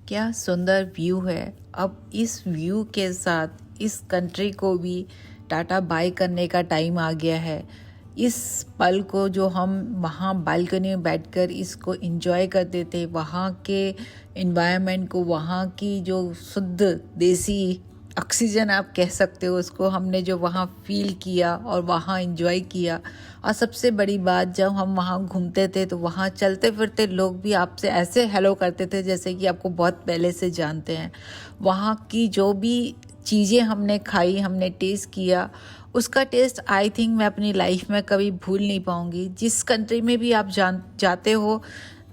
क्या सुंदर व्यू है। अब इस व्यू के साथ इस कंट्री को भी टाटा बाय करने का टाइम आ गया है। इस पल को जो हम वहाँ बालकनी में बैठकर इसको एंजॉय करते थे, वहाँ के एनवायरनमेंट को, वहाँ की जो शुद्ध देसी ऑक्सीजन आप कह सकते हो उसको, हमने जो वहाँ फील किया और वहाँ एंजॉय किया। और सबसे बड़ी बात, जब हम वहाँ घूमते थे तो वहाँ चलते फिरते लोग भी आपसे ऐसे हेलो करते थे जैसे कि आपको बहुत पहले से जानते हैं। वहाँ की जो भी चीज़ें हमने खाई, हमने टेस्ट किया, उसका टेस्ट आई थिंक मैं अपनी लाइफ में कभी भूल नहीं पाऊँगी। जिस कंट्री में भी आप जाते हो,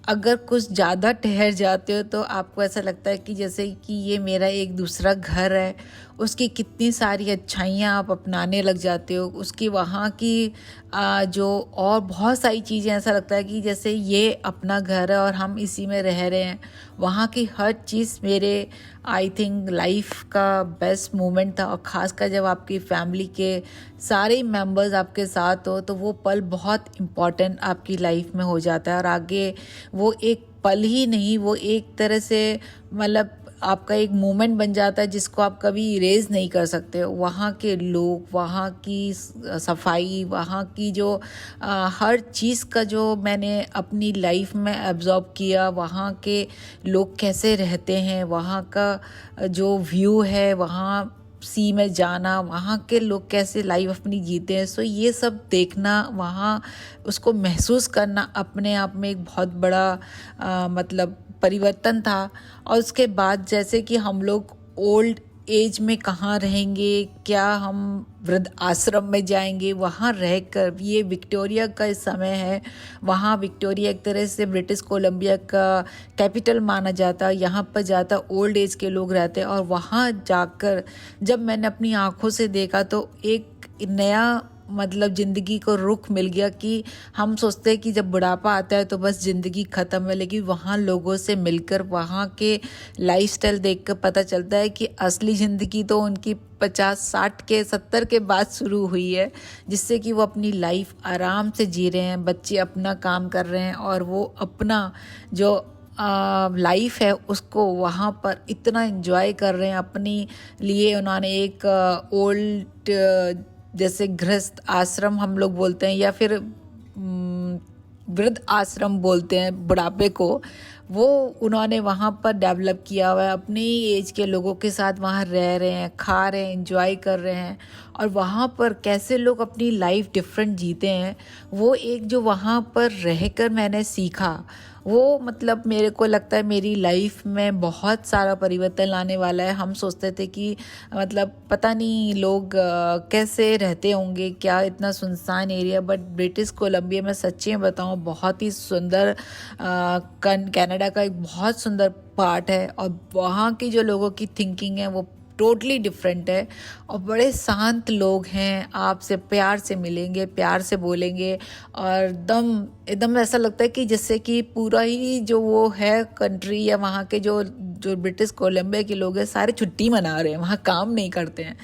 अगर कुछ ज़्यादा ठहर जाते हो तो आपको ऐसा लगता है कि जैसे कि ये मेरा एक दूसरा घर है। उसकी कितनी सारी अच्छाइयाँ आप अपनाने लग जाते हो, उसकी वहाँ की जो और बहुत सारी चीज़ें, ऐसा लगता है कि जैसे ये अपना घर है और हम इसी में रह रहे हैं। वहाँ की हर चीज़ मेरे आई थिंक लाइफ का बेस्ट मोमेंट था। और ख़ासकर जब आपकी फैमिली के सारे मेंबर्स आपके साथ हो तो वो पल बहुत इम्पॉर्टेंट आपकी लाइफ में हो जाता है। और आगे वो एक पल ही नहीं, वो एक तरह से मतलब आपका एक मोमेंट बन जाता है जिसको आप कभी इरेज नहीं कर सकते। वहाँ के लोग, वहाँ की सफाई, वहाँ की जो हर चीज़ का जो मैंने अपनी लाइफ में एब्जॉर्ब किया, वहाँ के लोग कैसे रहते हैं, वहाँ का जो व्यू है, वहाँ सी में जाना, वहाँ के लोग कैसे लाइफ अपनी जीते हैं, सो ये सब देखना, वहाँ उसको महसूस करना अपने आप में एक बहुत बड़ा मतलब परिवर्तन था। और उसके बाद जैसे कि हम लोग ओल्ड एज में कहाँ रहेंगे, क्या हम वृद्ध आश्रम में जाएंगे, वहाँ रहकर, ये विक्टोरिया का समय है। वहाँ विक्टोरिया एक तरह से ब्रिटिश कोलंबिया का कैपिटल माना जाता है। यहाँ पर ज़्यादा ओल्ड एज के लोग रहते हैं। और वहाँ जाकर जब मैंने अपनी आँखों से देखा तो एक नया मतलब ज़िंदगी को रुख मिल गया कि हम सोचते हैं कि जब बुढ़ापा आता है तो बस ज़िंदगी ख़त्म है, लेकिन वहाँ लोगों से मिलकर, वहाँ के लाइफस्टाइल देखकर पता चलता है कि असली ज़िंदगी तो उनकी 50-60 के 70 के बाद शुरू हुई है, जिससे कि वो अपनी लाइफ आराम से जी रहे हैं, बच्चे अपना काम कर रहे हैं और वो अपना जो लाइफ है उसको वहाँ पर इतना एंजॉय कर रहे हैं। अपनी लिए उन्होंने एक ओल्ड जैसे गृहस्थ आश्रम हम लोग बोलते हैं, या फिर वृद्ध आश्रम बोलते हैं बुढ़ापे को, वो उन्होंने वहाँ पर डेवलप किया हुआ है। अपनी एज के लोगों के साथ वहाँ रह रहे हैं, खा रहे हैं, एंजॉय कर रहे हैं। और वहाँ पर कैसे लोग अपनी लाइफ डिफरेंट जीते हैं, वो एक जो वहाँ पर रहकर मैंने सीखा, वो मतलब मेरे को लगता है मेरी लाइफ में बहुत सारा परिवर्तन लाने वाला है। हम सोचते थे कि मतलब पता नहीं लोग कैसे रहते होंगे, क्या इतना सुनसान एरिया, बट ब्रिटिश कोलंबिया में सच्ची में बताऊँ बहुत ही सुंदर कनाडा का एक बहुत सुंदर पार्ट है। और वहाँ की जो लोगों की थिंकिंग है वो टोटली डिफरेंट है और बड़े शांत लोग हैं। आपसे प्यार से मिलेंगे, प्यार से बोलेंगे और एकदम ऐसा लगता है कि जैसे कि पूरा ही जो वो है कंट्री, या वहाँ के जो ब्रिटिश कोलंबिया के लोग हैं सारे छुट्टी मना रहे हैं, वहाँ काम नहीं करते हैं,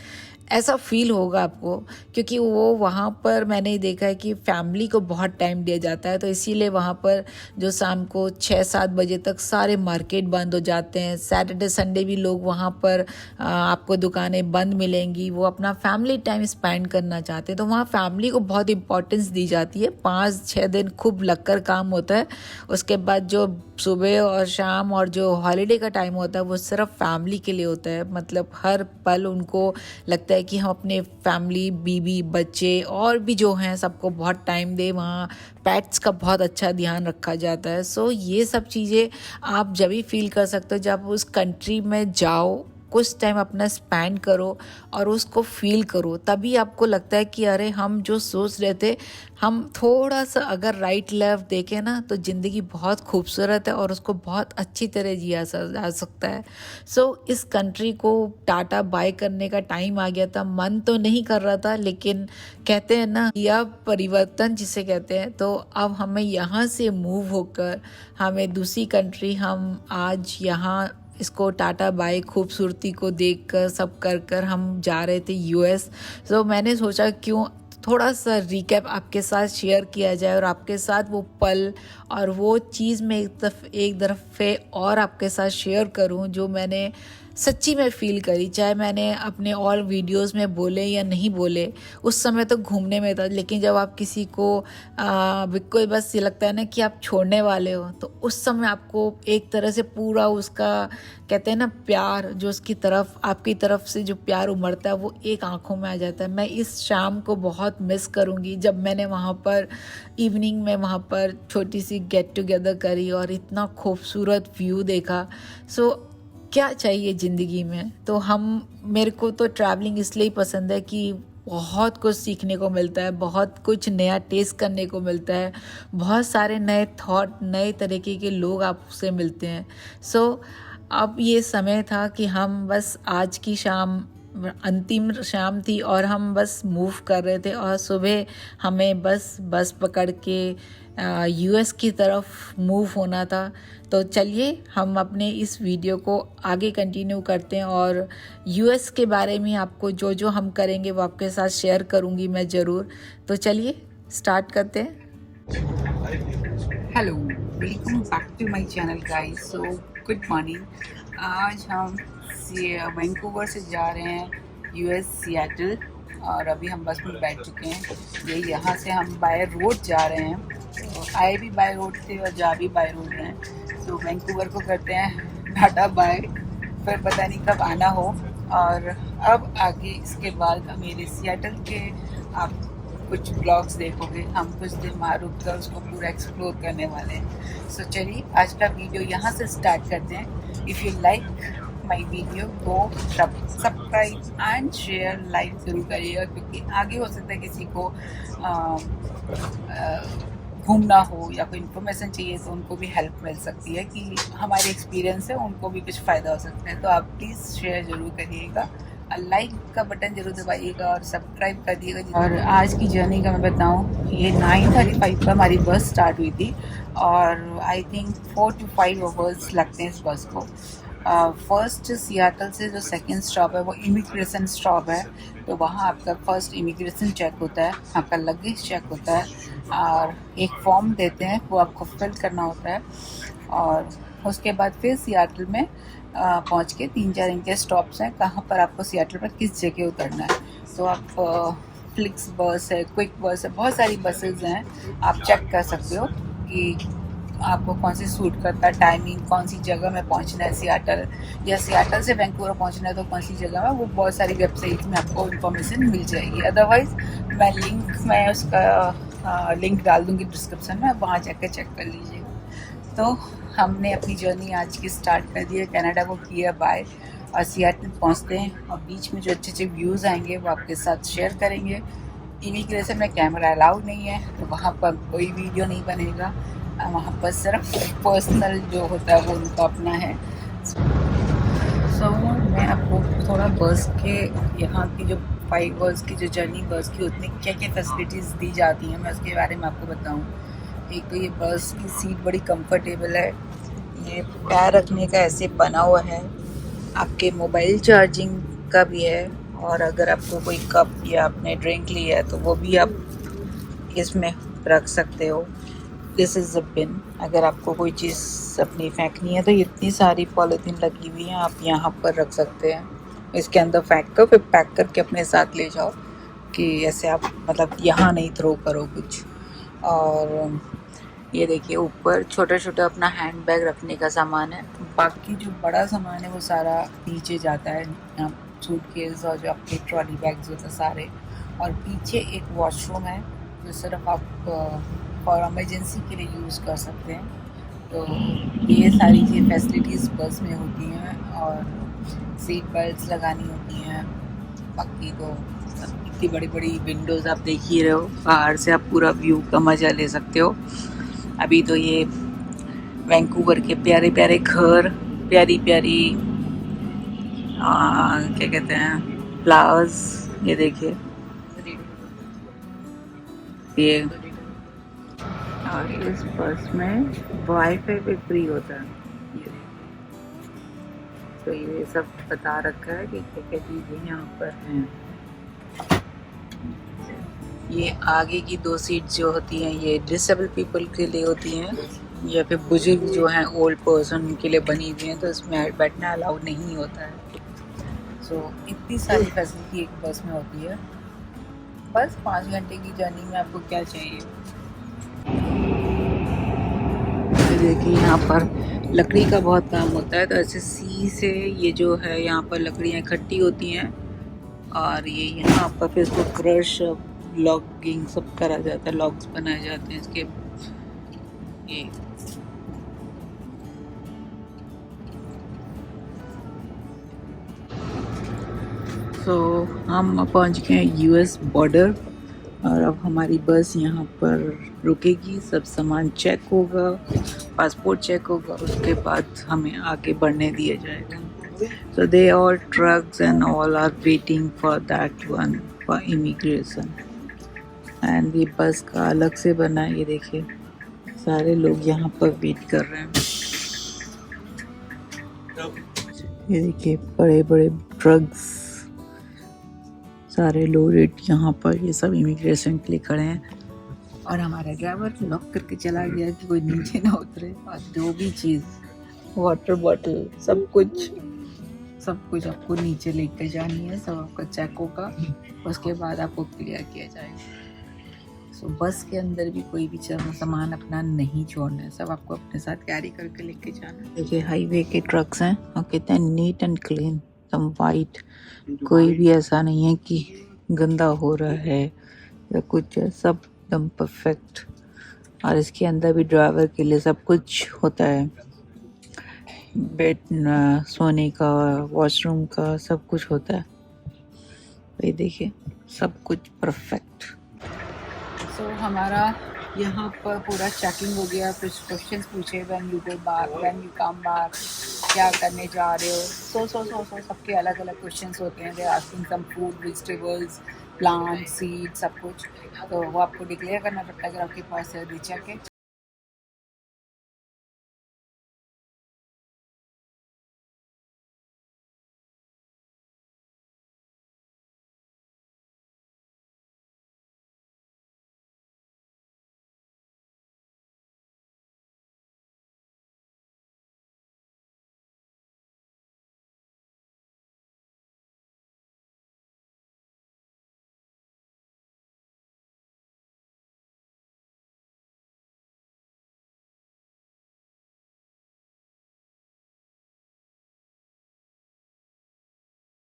ऐसा फील होगा आपको। क्योंकि वो वहाँ पर मैंने देखा है कि फैमिली को बहुत टाइम दिया जाता है, तो इसीलिए वहाँ पर जो शाम को 6-7 बजे तक सारे मार्केट बंद हो जाते हैं। सैटरडे संडे भी लोग वहाँ पर आपको दुकानें बंद मिलेंगी। वो अपना फैमिली टाइम स्पेंड करना चाहते हैं, तो वहाँ फैमिली को बहुत इंपॉर्टेंस दी जाती है। 5-6 दिन खूब लगकर काम होता है। उसके बाद जो सुबह और शाम और जो हॉलीडे का टाइम होता है वो सिर्फ फैमिली के लिए होता है। मतलब हर पल उनको लगता है कि हम अपने फैमिली, बीवी, बच्चे और भी जो हैं सबको बहुत टाइम दें। वहाँ पेट्स का बहुत अच्छा ध्यान रखा जाता है। सो ये सब चीज़ें आप जब भी फील कर सकते हो जब उस कंट्री में जाओ, कुछ टाइम अपना स्पेंड करो और उसको फील करो, तभी आपको लगता है कि अरे हम जो सोच रहे थे, हम थोड़ा सा अगर राइट लेफ्ट देखें ना तो ज़िंदगी बहुत खूबसूरत है और उसको बहुत अच्छी तरह जिया जा सकता है। सो इस कंट्री को टाटा बाय करने का टाइम आ गया था। मन तो नहीं कर रहा था, लेकिन कहते हैं ना यह परिवर्तन जिसे कहते हैं, तो अब हमें यहाँ से मूव होकर हमें दूसरी कंट्री, हम आज यहाँ इसको टाटा बाय खूबसूरती को देखकर सब कर हम जा रहे थे यूएस। तो मैंने सोचा क्यों थोड़ा सा रिकैप आपके साथ शेयर किया जाए और आपके साथ वो पल और वो चीज़ मैं एक दफ़े और आपके साथ शेयर करूं जो मैंने सच्ची में फ़ील करी, चाहे मैंने अपने और वीडियोस में बोले या नहीं बोले। उस समय तो घूमने में था, लेकिन जब आप किसी को बिल्कुल बस ये लगता है ना कि आप छोड़ने वाले हो, तो उस समय आपको एक तरह से पूरा उसका कहते हैं ना प्यार, जो उसकी तरफ आपकी तरफ से जो प्यार उमड़ता है वो एक आंखों में आ जाता है। मैं इस शाम को बहुत मिस करूँगी जब मैंने वहाँ पर इवनिंग में वहाँ पर छोटी सी गेट टुगेदर करी और इतना खूबसूरत व्यू देखा। सो क्या चाहिए ज़िंदगी में। तो मेरे को तो ट्रैवलिंग इसलिए पसंद है कि बहुत कुछ सीखने को मिलता है, बहुत कुछ नया टेस्ट करने को मिलता है, बहुत सारे नए थॉट, नए तरीके के लोग आपसे मिलते हैं। सो अब ये समय था कि हम बस आज की शाम अंतिम शाम थी और हम बस मूव कर रहे थे और सुबह हमें बस पकड़ के यूएस की तरफ मूव होना था। तो चलिए हम अपने इस वीडियो को आगे कंटिन्यू करते हैं और यूएस के बारे में आपको जो जो हम करेंगे वो आपके साथ शेयर करूंगी मैं ज़रूर। तो चलिए स्टार्ट करते हैं। Hello, welcome back to my channel guys. So good morning. आज हम वैंकूवर से जा रहे हैं यूएस सिएटल और अभी हम बस में बैठ चुके हैं। ये यहाँ से हम बाय रोड जा रहे हैं, तो आए भी बाय रोड थे और जा भी बाय रोड रहे हैं। तो वैंकूवर को करते हैं टाटा बाय, फिर पता नहीं कब आना हो। और अब आगे इसके बाद मेरे सिएटल के आप कुछ ब्लॉग्स देखोगे, हम कुछ दिन वहाँ रुक कर उसको पूरा एक्सप्लोर करने वाले हैं। सो चलिए आज का वीडियो यहाँ से स्टार्ट करते हैं। If you like my video go subscribe and share, like ज़रूर करिएगा, क्योंकि आगे हो सकता है किसी को घूमना हो या कोई इन्फॉर्मेशन चाहिए तो उनको भी हेल्प मिल सकती है कि हमारे एक्सपीरियंस है, उनको भी कुछ फ़ायदा हो सकता है। तो आप प्लीज़ शेयर ज़रूर करिएगा, लाइक का बटन जरूर दबाइएगा और सब्सक्राइब कर दिएगा। और आज की जर्नी का मैं बताऊं, ये 9:35 पर हमारी बस स्टार्ट हुई थी और आई थिंक 4 to 5 आवर्स लगते हैं इस बस को। फर्स्ट सियाटल से जो सेकंड स्टॉप है वो इमिग्रेशन स्टॉप है, तो वहाँ आपका फर्स्ट इमिग्रेशन चेक होता है, आपका लगेज चेक होता है और एक फॉर्म देते हैं वो आपको फिल करना होता है। और उसके बाद फिर सियाटल में पहुंच के 3-4 इनके स्टॉप्स हैं कहाँ पर आपको सियाटल पर किस जगह उतरना है। तो आप फ्लिक्स बस है, क्विक बस है, बहुत सारी बसेज हैं, आप चेक कर सकते हो कि आपको कौन सी सूट करता है, टाइमिंग, कौन सी जगह में पहुंचना है सियाटल, या सियाटल से वैंकूवर पहुंचना है तो कौन सी जगह में। वो बहुत सारी वेबसाइट्स में आपको इन्फॉर्मेशन मिल जाएगी। अदरवाइज़ मैं उसका लिंक डाल दूँगी डिस्क्रिप्शन में, आप वहाँ जाकर चेक कर लीजिए। तो हमने अपनी जर्नी आज की स्टार्ट कर दी है, कनाडा को किया बाय और सियाटल पहुंचते हैं और बीच में जो अच्छे अच्छे व्यूज़ आएंगे वो आपके साथ शेयर करेंगे। इमिग्रेशन में कैमरा अलाउड नहीं है, तो वहाँ पर कोई वीडियो नहीं बनेगा, वहाँ पर सिर्फ पर्सनल जो होता है वो उनका अपना है। सो मैं आपको थोड़ा बस के यहाँ की जो 5 आवर्स की जो जर्नी बस की, उसमें क्या क्या फैसिलिटीज़ दी जाती हैं मैं उसके बारे में आपको बताऊँ। एक तो ये बस की सीट बड़ी कंफर्टेबल है, ये पैर रखने का ऐसे बना हुआ है, आपके मोबाइल चार्जिंग का भी है, और अगर आपको कोई कप या आपने ड्रिंक लिया है तो वो भी आप इसमें रख सकते हो। दिस इज़ अ बिन, अगर आपको कोई चीज़ अपनी फेंकनी है तो इतनी सारी पॉलीथीन लगी हुई हैं, आप यहाँ पर रख सकते हैं, इसके अंदर फेंक कर फिर पैक करके अपने साथ ले जाओ कि ऐसे आप मतलब यहाँ नहीं थ्रो करो कुछ। और ये देखिए ऊपर छोटा छोटा अपना हैंड बैग रखने का सामान है, बाकी जो बड़ा सामान है वो सारा नीचे जाता है, सूटकेस और जो आपके ट्रॉली बैग्स होते हैं सारे। और पीछे एक वॉशरूम है जो सिर्फ आप फॉर इमरजेंसी के लिए यूज़ कर सकते हैं। तो ये सारी चीज़ फैसिलिटीज़ बस में होती हैं और सीट बेल्ट्स लगानी होती हैं। बाकी तो इतनी बड़ी बड़ी विंडोज़ आप देख ही रहे हो, बाहर से आप पूरा व्यू का मज़ा ले सकते हो। अभी तो ये वैंकूवर के प्यारे प्यारे घर, प्यारी प्यारी क्या कहते हैं फ्लावर्स, ये देखिए ये। और इस बस में वाईफाई भी फ्री होता है, ये तो ये सब बता रखा है कि क्या क्या चीज़ें यहाँ पर हैं। ये आगे की 2 सीट जो होती हैं ये डिसेबल पीपल के लिए होती हैं या फिर बुजुर्ग जो हैं ओल्ड पर्सन के लिए बनी हुई हैं, तो इसमें बैठना अलाउड नहीं होता है। सो इतनी सारी फैसिलिटी एक बस में होती है। बस 5 घंटे की जर्नी में आपको क्या चाहिए। देखिए यहाँ पर लकड़ी का बहुत काम होता है, तो ऐसे सी से ये जो है यहाँ पर लकड़ियाँ इकट्ठी होती हैं और ये यहाँ पर फिर इसको क्रश लॉगिंग सब करा जाता है, लॉग्स बनाए जाते हैं इसके ये। सो हम पहुँच गए हैं यूएस बॉर्डर और अब हमारी बस यहाँ पर रुकेगी, सब सामान चेक होगा, पासपोर्ट चेक होगा, उसके बाद हमें आगे बढ़ने दिया जाएगा। So they all trucks and all are waiting for that one for immigration. And ये बस का अलग से बना है, ये देखिए सारे लोग यहाँ पर वेट कर रहे हैं। ये देखिए बड़े बड़े ट्रक्स सारे लोडेड यहाँ पर, ये सब इमिग्रेशन के लिए खड़े हैं और हमारा ड्राइवर लॉक करके चला गया कि कोई नीचे ना उतरे। और जो भी चीज़ वाटर बॉटल सब कुछ आपको नीचे लेकर जानी है, सब आपका चेक होगा, उसके बाद आपको क्लियर किया जाएगा। सो बस के अंदर भी कोई भी सामान अपना नहीं छोड़ना है, सब आपको अपने साथ कैरी करके लेके जाना है। देखिए हाईवे के ट्रक्स हैं और कितने नीट एंड क्लीन, एकदम वाइट, कोई भी ऐसा नहीं है कि गंदा हो रहा है या कुछ है, सब एकदम परफेक्ट। और इसके अंदर भी ड्राइवर के लिए सब कुछ होता है, बेड, सोने का, वॉशरूम का, सब कुछ होता है। ये देखिए सब कुछ परफेक्ट। सो हमारा यहाँ पर पूरा चेकिंग हो गया, फिर क्वेश्चंस पूछे, when you go back, when you come back, क्या करने जा रहे हो, सो सबके अलग अलग क्वेश्चंस होते हैं। They asking some food, vegetables, plant, seed, सब कुछ, तो वो आपको डिक्लेयर करना पड़ता है अगर आपके पास है, दे चेक इट।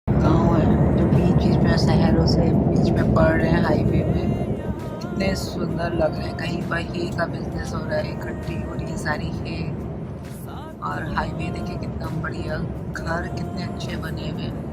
गाँव है जो बीच बीच में शहरों से बीच में पड़ रहे हैं, हाईवे में कितने सुंदर लग रहे हैं। कहीं पर ही का बिजनेस हो रहा है, इकट्ठी हो रही है सारी है। और हाईवे देखिए कितना बढ़िया, घर कितने अच्छे बने हुए हैं।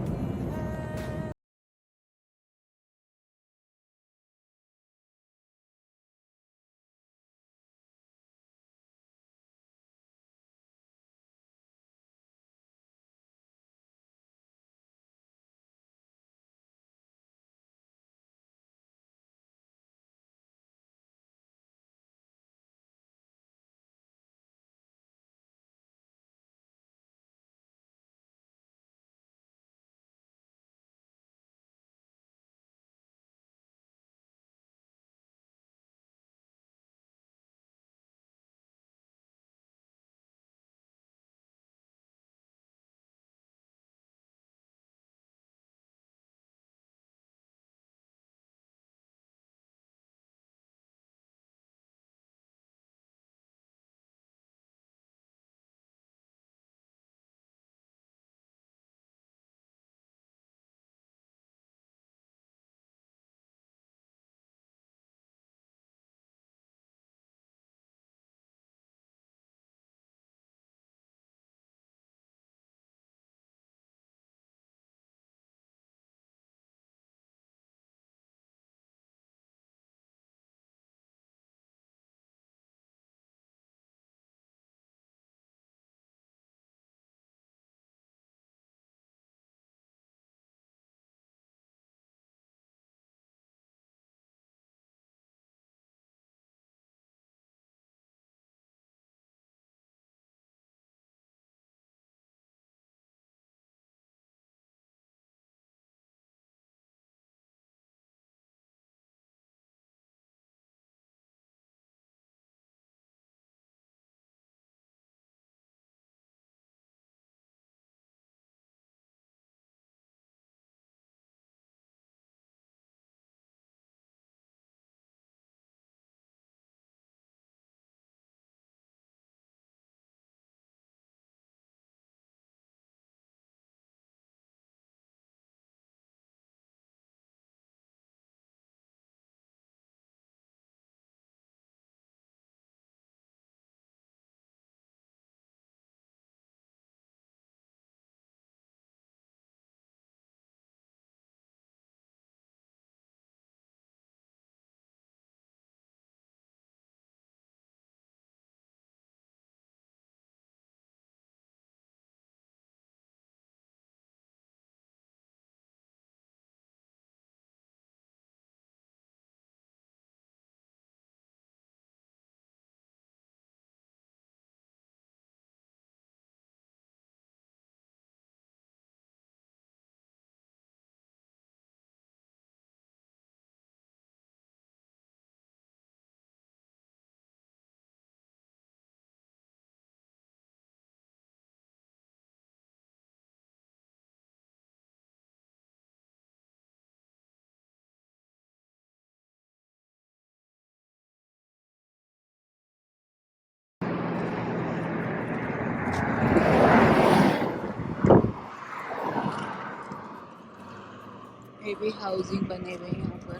ये भी हाउसिंग बने हुए हैं यहाँ पर।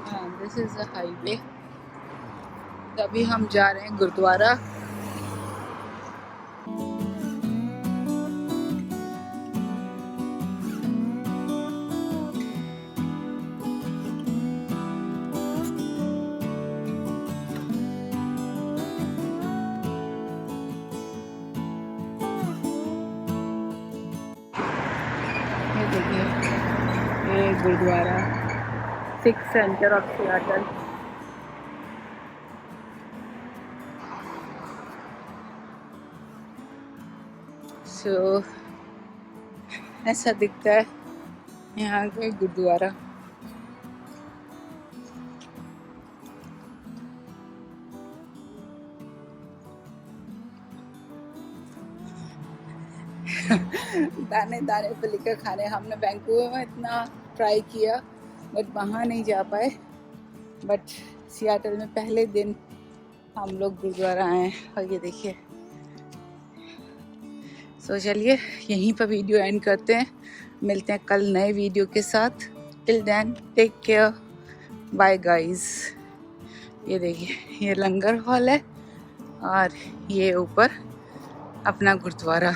हाँ, दिस इज अ हाईवे। अभी हम जा रहे हैं गुरुद्वारा। ये देखिए, ये gurdwara, Sikh centre of Seattle. So ऐसा दिखता है यहाँ का गुरुद्वारा। दाने दाने पे लिखकर खाने। हमने वैंकूवर में इतना ट्राई किया बट वहाँ नहीं जा पाए, बट सियाटल में पहले दिन हम लोग गुरुद्वारा आए। और ये देखिए, सो चलिए यहीं पर वीडियो एंड करते हैं। मिलते हैं कल नए वीडियो के साथ। Till then take care, bye guys. ये देखिए, ये लंगर हॉल है और ये ऊपर अपना गुरुद्वारा।